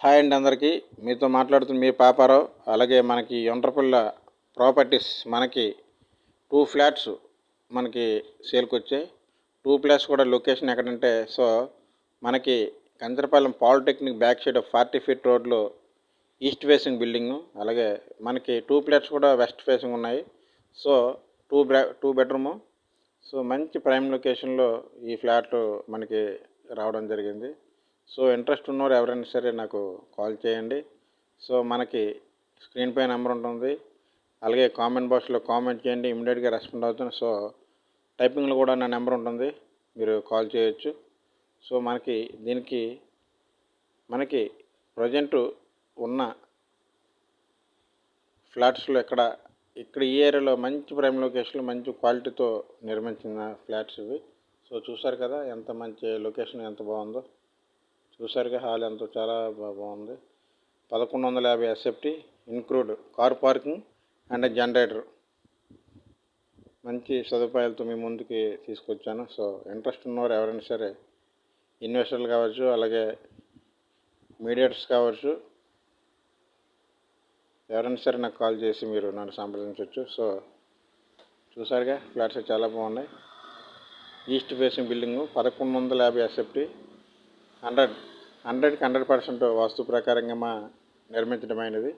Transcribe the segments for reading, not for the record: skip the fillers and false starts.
Hi అండి అందరికీ. మీతో మాట్లాడుతున్న మీ పాపారావు. అలాగే మనకి యొండ్రపల్ల ప్రాపర్టీస్ మనకి 2 ఫ్లాట్స్ మనకి సేల్కి వచ్చాయి. 2 ఫ్లాట్స్ కూడా లొకేషన్ ఎక్కడంటే మనకి Kancharapalem polytechnic back side 40 feet రోడ్లో ఈస్ట్ ఫేసింగ్ బిల్డింగు. అలాగే మనకి 2 ఫ్లాట్స్ కూడా వెస్ట్ ఫేసింగ్ ఉన్నాయి. So 2 bedroom. మంచి ప్రైమ్ లొకేషన్లో ఈ ఫ్లాట్లు మనకి రావడం జరిగింది. ఇంట్రెస్ట్ ఉన్నవారు ఎవరైనా సరే నాకు కాల్ చేయండి. మనకి స్క్రీన్ పై నెంబర్ ఉంటుంది. అలాగే కామెంట్ బాక్స్లో కామెంట్ చేయండి, ఇమ్మీడియట్గా రెస్పాండ్ అవుతాను. టైపింగ్లో కూడా నా నెంబర్ ఉంటుంది, మీరు కాల్ చేయొచ్చు. మనకి ప్రజెంట్ ఉన్న ఫ్లాట్స్లో ఇక్కడ ఈ ఏరియాలో మంచి ప్రైమ్ లొకేషన్లో మంచి క్వాలిటీతో నిర్మించిన ఫ్లాట్స్ ఇవి. చూసారు కదా ఎంత మంచి లొకేషన్, ఎంత బాగుందో చూసారుగా. హాల్ ఎంతో చాలా బాగుంది. 1150 SFT include car parking and generator. మంచి సదుపాయాలతో మీ ముందుకి తీసుకొచ్చాను. ఇంట్రెస్ట్ ఉన్నవారు ఎవరైనా సరే, ఇన్వెస్టర్లు కావచ్చు, అలాగే మీడియేటర్స్ కావచ్చు, ఎవరైనా సరే నాకు కాల్ చేసి మీరు నన్ను సంప్రదించవచ్చు. చూసారుగా ఫ్లాట్స్ చాలా బాగున్నాయి. ఈస్ట్ ఫేసింగ్ బిల్డింగు 1150 ఎస్ఎఫ్టీ 100కి 100% వాస్తు ప్రకారంగా నిర్మించడమైనది.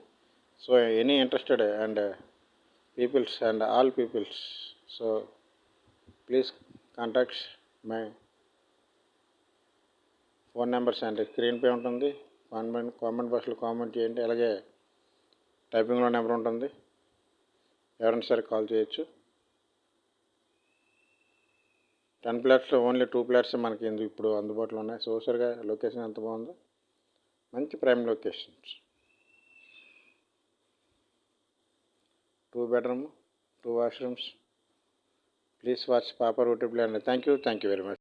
Any interested and peoples and all peoples, please contacts my phone numbers and screen పై ఉంటుంది. కామెంట్ బాక్స్లో కామెంట్ చేయండి. అలాగే టైపింగ్లో నెంబర్ ఉంటుంది, ఎవరైనా సరే కాల్ చేయొచ్చు. 10 ఫ్లాట్స్లో ఓన్లీ 2 ఫ్లాట్స్ మనకి ఇప్పుడు అందుబాటులో ఉన్నాయి. చూసారుగా లొకేషన్ ఎంత బాగుందో, మంచి prime locations. 2 bedroom, 2 washrooms. Please watch పాపా YouTube and thank you very much.